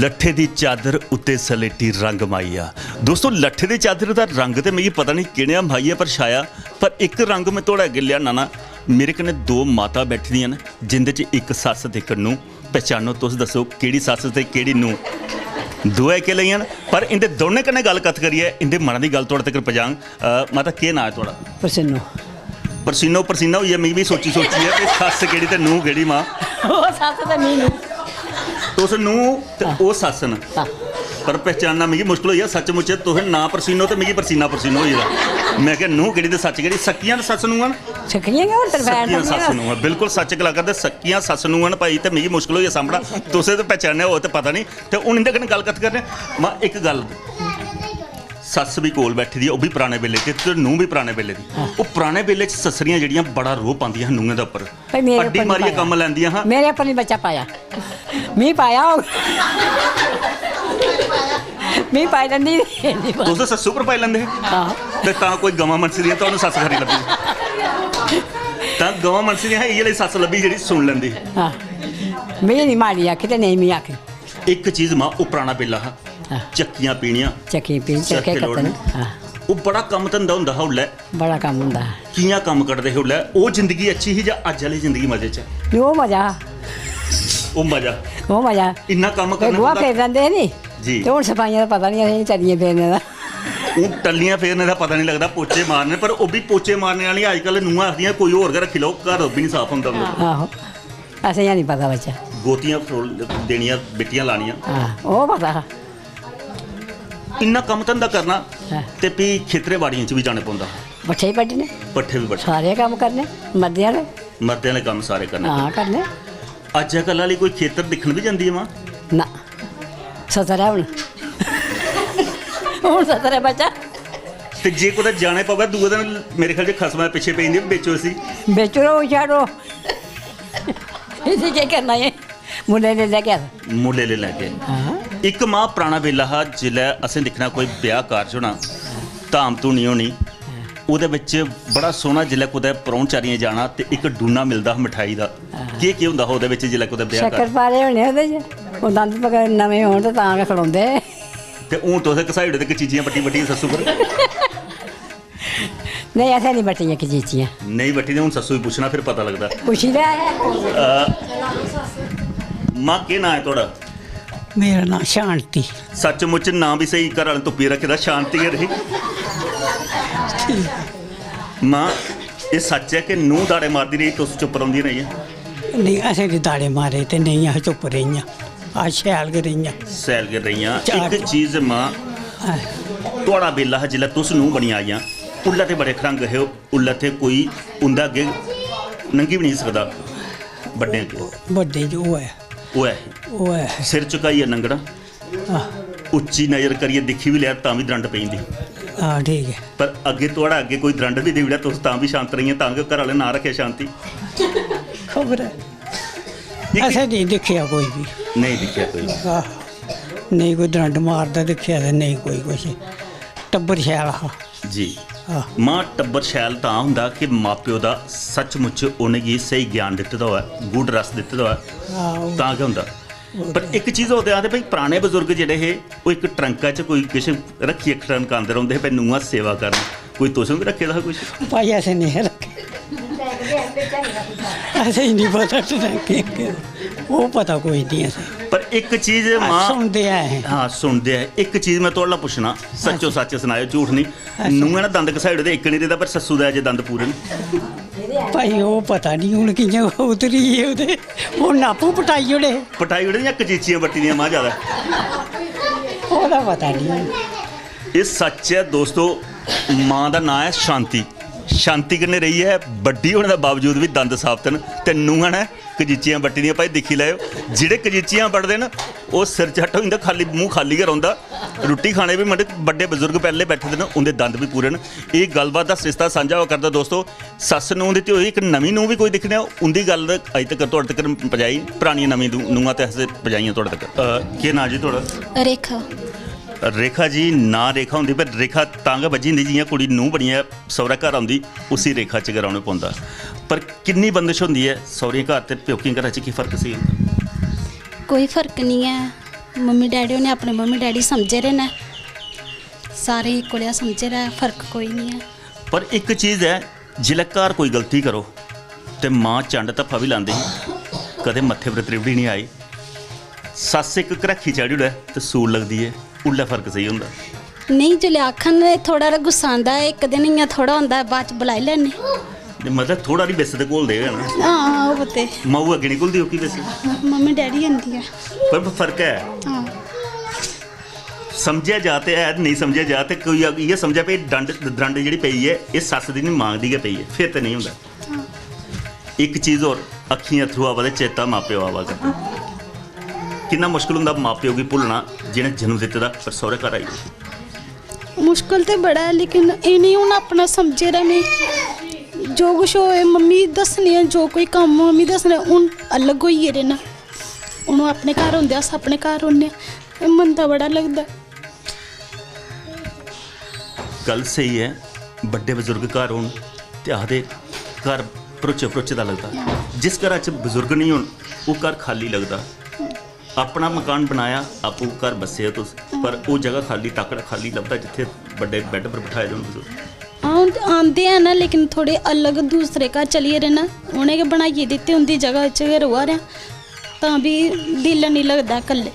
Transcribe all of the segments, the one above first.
ਲੱਠੇ ਦੀ ਚਾਦਰ ਉੱਤੇ ਸਲੇਟੀ ਰੰਗ ਮਾਈਆ। ਦੋਸਤੋ ਲੱਠੇ ਦੀ ਚਾਦਰ ਦਾ रंग तो मैं पता नहीं किहड़ा माई है पर छाया, पर एक रंग मैं थोड़ा अगे लिया ना मेरे कन्नै दो माता बैठी दियां न जिंदे च एक सस ते एक नूं। पहचानो तुस दसो किहड़ी सस ते किहड़ी नूं। दो के लियां पर इंदे दोनों कन्नै गल कत करिए इंदे मना की गल तुहाडे तक पहुंचांग। माता के नाम है तुहाडा? परसीनो। परसीनो परसीना हुई है। मैं भी सोची है कि सस किहड़ी ते नूं किहड़ी मां। सस ते नहीं नूं तुस नूं ते ओह सस न पर पहचानना मिगी मुश्किल होई। सचमुच तुस ना परसीनो तो मिगी परसीना परसीनो होई दा। मैं क्या नूं किहड़ी ते सच किहड़ी? सकियां सस नूं न। सकियां सस नूं आ बिल्कुल सच गला करदे। सकियां सस नूं न भाई ते मिगी मुश्किल होई सामना। तुसें ते पहचानने हो ते पता नहीं ते हुण इंदे कन्नै गल कत करने। मां एक गल सस भी कोल बैठी दी, भी पुराने वेले ते नूं भी पुराने वेले दी। वो पुराने वेले च ससरियां जिहड़ियां बड़ा रोह पांदियां नूंहें दे उपर अड्डी मारिए कम लैंदियां। हां मेरे उपर नहीं बच्चा पाया, मैं पाया मैं पाई लैंदी। तुस सस्सू पर पाई लैंदे ते तां कोई गवां मनसी दियां तुहानूं सस खरी लब्भी तां गवां मनसी दियां इ'यै लेई सस लब्भी जेह्ड़ी सुन लैंदी। हां मैं नहीं माड़ी आखी ते नहीं मैं आखी। एक चीज़ मां वो पुराना बेला हा, चक्कियां पीणियां चक्की पी चक्के कत्तन। हां वो बड़ा कम धंधा हुंदा हा उल्लै। बड़ा कम हुंदा कियां कम कड्डदे हे उल्लै? ओह जिंदगी अच्छी ही जां अज्ज वाली जिंदगी मजे च? वो मजा वो मजा इन्ना कम करना गोहा फेर लैंदे नी जी ते हुण सफाइयां दा पता नहीं असें चलिए फेरने दा। हूँ टल्लियां फेरने का पता नहीं लगता, पोचे मारने पर वो भी पोचे मारने वाली अजकल नूंहां आखदियां कोई होर गै रखी लो, घर भी नहीं साफ होंदा। आहो असें नहीं पता बच्चा। गोतियां देनियां बिट्टियां लानियां ओह पता हा। इन्ना कम धंधा करना ते भी खेतरे बाड़ियां च भी जाने पौंदा। पट्ठे ही बड्ढने, पट्ठे भी बड्ढने, सारे काम करने मर्दे वाले। मर्दे वाले काम सारे करने। हाँ करने। अजकल वाली कोई खेतर दिखण भी जांदी है मां? ना सतर है हुण हुण सतर है बच्चा। ते जे कुदै जाने पवे दूए दिन मेरे ख्याल च खसमा पिछे पेई जंदी बेचो इसी। बेचो रो छाड़ो इसी क्या करना है? मुल्ले ले लेके मुल्ले ले लेके। एक मां पुराना वेला हा जिल्लै असें दिक्खना कोई ब्याह कारज होना, धाम धूनी होनी, ओह्दे बिच बड़ा सोहना जिल्लै कुदै परौनचारियें जाना ते एक डूना मिलदा हा मिठाई दा। केह् होंदा हा ओह्दे बिच जिल्लै कुदै ब्याह कारज? शक्करपारे होने ओह्दे च, ओह् दंद पका नमें होन ते तां गै खड़ोंदे। ते हून तुस घसाई ओड़े ते चीचियां बट्टी बट्टी सस्सू पर? नहीं असें नहीं बट्टियां चीचियां। नहीं बट्टी हूँ सस्सू गी पुच्छना फिर पता लगदा। पुच्छी लै। मां केह् नां है तुहाड़ा? मेरा नाम शांति। सचमुच नाम भी सही, घर वाले तुप्पी रखे दा शांति गै रही। मां ये सच है कि नूंह दाड़े मारदी रही तुस चुप रौंदी रही? नहीं असें ते दाड़े मारे ते नहीं अस चुप रहियां, अस शैल गै रहियां। शैल गै रहियां। एक चीज़ मां तुहाड़ा बेला हा जिल्लै तुस नूंह बनी आइयां, उल्लै ते बड़े खरंग हे, उल्लै ते कोई उं'दे अग्गें नंगी भी नहीं सकदा बड्डे अग्गें। बड्डे जो ओह् है सिर झुकाइयै नंगना, उच्ची नज़र करियै दिक्खी भी लिया तां भी द्रंड पेई जंदी। हाँ ठीक है। पर अग्गे थोड़ा अग्गे कोई द्रंड भी देई ओड़ेआ तुस तां भी शांत रहियां, तां गै घर वाले ना रखे शांति। खबर है असें नहीं दिक्खेआ कोई भी। नहीं दिक्खेआ कोई? नहीं कोई द्रंड मारदा दिक्खेआ ते नहीं कोई कुछ। टब्बर शैल हा जी। मां टब्बर शैल तां हुंदा कि मां प्यो दा सचमुच उ'नेंगी स्हेई ज्ञान दित्ते दा होऐ, गुड़ रस दित्ते दा होऐ तां गै हुंदा। पर एक चीज़ होते आखदे भाई पुराने बजुर्ग जेह्ड़े हे ओह् एक ट्रंका च कोई किश रखियै टरनकांदे रौंह्दे हे भाई नूंहां सेवा करन। कोई तुसें भी रखे दा हा कुछ? भाई ऐसे नहीं रखे, ऐसे ही नहीं पता, वो पता कोई नहीं ऐसे। पर एक चीज़ मां सुनते हैं। हाँ सुनते हैं। एक चीज़ मैं थोड़ा पुछना, सच्चो सच सनाओ झूठ नहीं। नूंहें ना दंद घसाई ओड़े इक नहीं रेह्दा पर सस्सू दे अजे दंद पूरे न। भाई वो पता नहीं हूँ कि'यां उतरी ओह्दे, ओह् नापू पटाई ओड़े जां कचीचियां बट्टी दियां मां ज्यादा? ओह्दा पता नहीं। ये सच है दोस्तों। मां दा नाम है शांति। शांति कन्नै रही है, बड्डी होने के बावजूद भी दंद साफ्त न ते नूंहां ने कचीचियां बट्टी दियां। भाई दिक्खी लैओ जेह्ड़े कचीचियां बट्टदे न ओह् सिर झट होई जंदा, खाली मूँह खाली गै रौंह्दा। रुट्टी खाने भी मते बड्डे बजुर्ग पैह्ले बैठे दे न, उं'दे दंद भी पूरे न। एह् गल्लबात दा सरिस्ता सांझा होआ करदा दोस्तों। सस्स नूंह दी ते होई, इक नमीं नूंह भी कोई दिक्खने उं'दी गल्ल अजें तक तुहाडे तक पजाई, परानियां नमीं नूंहां ते असें पजाइयां तुहाडे तक। केह् नांऽ जी तुहाडा? रेखा। रेखा जी ना रेखा होंदी पर रेखा तां गै बज्जी जंदी जि'यां कुड़ी नूंह बनियै सौह्रे घर औंदी उसी रेखा च गै रौह्ना पौंदा। पर किन्नी बंदिश होंदी है सौह्रे घर ते प्योकियें घरा च? की फर्क सी? कोई फर्क नहीं है, ਮੰਮੀ ਡੈਡੀ ਉਹਨੇ ਆਪਣੇ ਮੰਮੀ ਡੈਡੀ ਸਮਝੇ ਰਹੇ ਨੇ ਸਾਰੇ ਇੱਕੋ ਜਿਹਾ ਸਮਝੇ ਰਹੇ ਫਰਕ ਕੋਈ ਨਹੀਂ ਹੈ ਪਰ ਇੱਕ ਚੀਜ਼ ਹੈ ਜਿਲੇ ਘਰ ਕੋਈ ਗਲਤੀ ਕਰੋ ਤੇ ਮਾਂ ਚੰਡ ਧੱਫਾ ਵੀ ਲਾਉਂਦੀ ਕਦੇ ਮੱਥੇ ਪਰ ਤ੍ਰਿਵੜੀ ਨਹੀਂ ਆਈ ਸੱਸ ਇੱਕ ਘਰਖੀ ਚੜੀ ਉੜਾ ਤੇ ਸੂਲ ਲੱਗਦੀ ਹੈ ਉਲਟਾ ਫਰਕ ਸਹੀ ਹੁੰਦਾ ਨਹੀਂ ਜੇ ਆਖਣ ਥੋੜਾ ਜਿਹਾ ਗੁੱਸਾ ਆਉਂਦਾ ਹੈ ਇੱਕ ਦਿਨ ਹੀ ਥੋੜਾ ਹੁੰਦਾ ਹੈ, ਬਾਅਦ ਚ ਬੁਲਾਈ ਲੈਣੇ ਮਤਲਬ ਥੋੜਾ ਨਹੀਂ ਬਿਸ ਤੇ ਘੋਲ ਦੇਗਾ ਨਾ ਹਾਂ ਉਹ ਬਤੇ ਮਾਊ ਅੱਗੇ ਨਹੀਂ ਘੁਲਦੀ ਹੋ ਕੀ ਬਿਸ ਮੰਮੀ ਡੈਡੀ ਹੁੰਦੀ ਹੈ ਪਰ ਫਰਕ ਹੈ ਹਾਂ ਸਮਝਿਆ ਜਾਤੇ ਹੈ ਨਹੀਂ ਸਮਝਿਆ ਜਾਤੇ ਕੋਈ ਇਹ ਸਮਝਿਆ ਪਈ ਡੰਡ ਜਿਹੜੀ ਪਈ ਹੈ ਇਹ ਸੱਸ ਦੀ ਨਹੀਂ ਮਾਂ ਦੀ ਪਈ ਹੈ ਫਿਰ ਤਾਂ ਨਹੀਂ ਹੁੰਦਾ ਇੱਕ ਚੀਜ਼ ਹੋਰ ਅੱਖੀਆਂ ਅਥਰੂ ਆਵਾ ਦੇ ਚੇਤਾ ਮਾਪਿਓ ਆਵਾ ਕਰਦਾ ਕਿੰਨਾ ਮੁਸ਼ਕਿਲ ਹੁੰਦਾ ਮਾਪਿਓ ਕੀ ਭੁੱਲਣਾ ਜਿਹਨੇ ਜਨਮ ਦਿੱਤੇ ਦਾ ਪਰ ਸਹੁਰੇ ਘਰ ਆਈ ਮੁਸ਼ਕਿਲ ਤੇ ਬੜਾ ਹੈ ਲੇਕਿਨ ਇਹ ਨਹੀਂ ਹੁਣ ਆਪਣਾ ਸਮਝੇ ਰਹੇ ਜੋ ਕੁਛ ਹੋਏ ਮੰਮੀ ਦੱਸਣੀ ਹੈ ਜੋ ਕੋਈ ਕੰਮ ਮੰਮੀ ਦੱਸਣਾ ਹੁਣ ਅਲੱਗ ਹੋਈ ਰਹੇ ਨਾ ਉਹਨੂੰ ਆਪਣੇ ਘਰ ਹੁੰਦੇ ਅਸ ਆਪਣੇ ਘਰ ਹੁੰਦੇ ਮਨ ਤਾਂ ਬੜਾ ਲੱਗਦਾ ਗੱਲ ਸਹੀ ਹੈ ਵੱਡੇ ਬਜ਼ੁਰਗ ਘਰ ਹੋਣ ਤੇ ਆਖਦੇ ਘਰ ਪਰੁੱਚੇ ਦਾ ਲੱਗਦਾ ਜਿਸ ਘਰਾਂ 'ਚ ਬਜ਼ੁਰਗ ਨਹੀਂ ਹੋਣ ਉਹ ਘਰ ਖਾਲੀ ਲੱਗਦਾ ਆਪਣਾ ਮਕਾਨ ਬਣਾਇਆ ਆਪੂ ਘਰ ਬਸੇ ਤੁਸੀਂ ਪਰ ਉਹ ਜਗ੍ਹਾ ਖਾਲੀ ਟਾਕੜਾ ਖਾਲੀ ਲੱਭਦਾ ਜਿੱਥੇ ਵੱਡੇ ਬੈੱਡ ਪਰ ਬਿਠਾਏ ਜਾਣ ਬਜ਼ੁਰਗ ਆਉਂਦੇ ਆ ਨਾ ਲੇਕਿਨ ਥੋੜੇ ਅਲੱਗ ਦੂਸਰੇ ਘਰ ਚਲੀਏ ਰਹਿਣਾ ਉਹਨੇ ਕਿ ਬਣਾਈਏ ਦਿੱਤੀ ਹੁੰਦੀ ਜਗ੍ਹਾ 'ਚ ਰਵਾ ਰਿਹਾ ਤਾਂ ਵੀ ਦਿਲ ਨਹੀਂ ਲੱਗਦਾ ਇਕੱਲੇ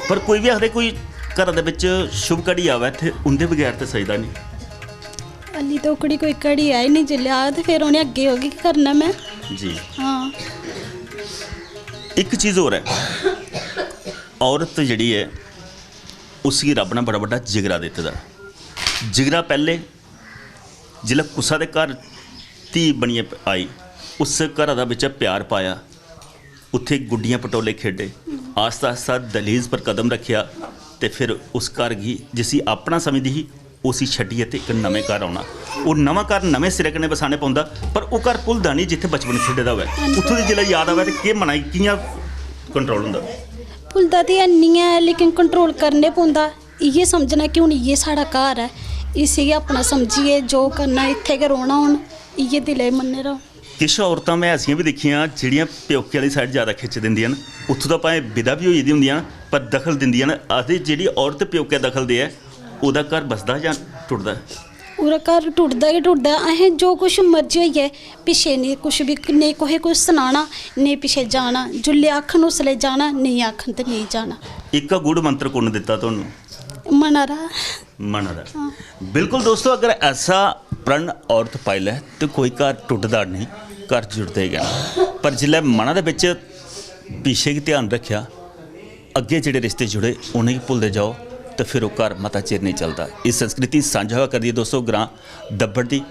ਪਰ ਕੋਈ ਵੀ ਆਖਦੇ ਕੋਈ ਘਰਾਂ ਦੇ ਵਿੱਚ ਸ਼ੁਭ ਘੜੀ ਆਵੇ ਇੱਥੇ ਉਹਦੇ ਬਗੈਰ ਤੇ ਸਜਦਾ ਨਹੀਂ ਅਲੀ ਤਾਂ ਕੁੜੀ ਕੋਈ ਘੜੀ ਆਈ ਨਹੀਂ ਚੱਲਿਆ ਤੇ ਫਿਰ ਉਹਨੇ ਅੱਗੇ ਹੋ ਗਈ ਕੀ ਕਰਨਾ ਮੈਂ ਜੀ ਹਾਂ ਇੱਕ ਚੀਜ਼ ਹੋਰ ਹੈ ਔਰਤ ਜਿਹੜੀ ਹੈ ਉਸੀ ਰੱਬ ਨੇ ਬੜਾ ਵੱਡਾ ਜਿਗਰਾ ਦਿੱਤਾ ਦਾ ਜਿਗਰਾ ਪਹਿਲੇ ਜਿਲਾ ਕੁਸਾ ਦੇ ਘਰ ਧੀ ਬਣੀ ਆਈ ਉਸ ਘਰ ਦਾ ਵਿੱਚ ਪਿਆਰ ਪਾਇਆ ਉੱਥੇ ਗੁੱਡੀਆਂ ਪਟੋਲੇ ਖੇਡੇ ਆਸਤਾ ਆਸਤਾ ਦਲੀਜ਼ ਪਰ ਕਦਮ ਰੱਖਿਆ ਤੇ ਫਿਰ ਉਸ ਘਰ ਗਈ ਜਿਸੀ ਆਪਣਾ ਸਮਝਦੀ ਸੀ ਉਸੀ ਛੱਡੀ ਅਤੇ ਇੱਕ ਨਵੇਂ ਘਰ ਆਉਣਾ ਉਹ ਨਵਾਂ ਘਰ ਨਵੇਂ ਸਿਰੇ ਕਨੇ ਵਸਾਣੇ ਪਾਉਂਦਾ ਪਰ ਉਹ ਘਰ ਭੁੱਲਦਾ ਨਹੀਂ ਜਿੱਥੇ ਬਚਪਨ ਖੇਡਦਾ ਹੋਵੇ ਉੱਥੋਂ ਦੀ ਜਿਹੜਾ ਯਾਦ ਆਵੇ ਤੇ ਕੀ ਮਨਾਈ ਕਿਆਂ ਕੰਟਰੋਲ ਹੁੰਦਾ ਭੁੱਲਦਾ ਤੇ ਨਹੀਂ ਹੈ ਲੇਕਿਨ ਕੰਟਰੋਲ ਕਰਨੇ ਪੈਂਦਾ ਇਹ ਸਮਝਣਾ ਕਿ ਹੁਣ ਇਹ ਸਾਡਾ ਘਰ ਹੈ ਇਸੇ ਆਪਣਾ ਸਮਝੀਏ ਜੋ ਕਰਨਾ ਇੱਥੇ ਕਿ ਰੋਣਾ ਹੁਣ ਇਹ ਦਿਲੇ ਮੰਨੇ ਰਹੋ ਕੁਛ ਔਰਤਾਂ ਮੈਂ ਐਸੀਆਂ ਵੀ ਦੇਖੀਆਂ ਜਿਹੜੀਆਂ ਪਿਓਕੇ ਵਾਲੀ ਸਾਈਡ ਜ਼ਿਆਦਾ ਖਿੱਚ ਦਿੰਦੀਆਂ ਨੇ ਉੱਥੋਂ ਤਾਂ ਭਾਵੇਂ ਵਿਦਾ ਵੀ ਹੋਈ ਦੀ ਹੁੰਦੀਆਂ ਪਰ ਦਖਲ ਦਿੰਦੀਆਂ ਨੇ ਆਖਦੇ ਜਿਹੜੀ ਔਰਤ ਪਿਓਕੇ ਦਖਲ ਦੇ ਹੈ ਉਹਦਾ ਘਰ ਬਸਦਾ ਜਾਂ ਟੁੱਟਦਾ ਉਹਦਾ ਘਰ ਟੁੱਟਦਾ ਹੀ ਟੁੱਟਦਾ ਇਹ ਜੋ ਕੁਛ ਮਰਜ਼ੀ ਹੋਈ ਹੈ ਪਿੱਛੇ ਨਹੀਂ ਕੁਛ ਵੀ ਨਹੀਂ ਕੋਹੇ ਕੁਛ ਸੁਣਾਣਾ ਨਹੀਂ ਪਿੱਛੇ ਜਾਣਾ ਜੁੱਲੇ ਆਖਣ ਉਸਲੇ ਜਾਣਾ ਨਹੀਂ ਆਖਣ ਤੇ ਨਹੀਂ ਜਾਣਾ ਇੱਕ ਗੁੜ ਮੰਤਰ ਕੋਣ ਦਿੱਤਾ ਤੁਹਾਨੂੰ ਮਨਾਰਾ बिल्कुल दोस्तों अगर ऐसा प्रण औरत पाइल है तो कोई घर टुटदा नहीं घर जुड़ते गया पर जिल्लै मना दे विच पीछे की ध्यान रखिया अगे जिहड़े रिश्ते जुड़े उन्हें ही भुलदे जाओ तो फिर वो घर मता चिर नहीं चलता। इस संस्कृति सांझा कर दी दोस्तों ग्रां दब्बड़ दी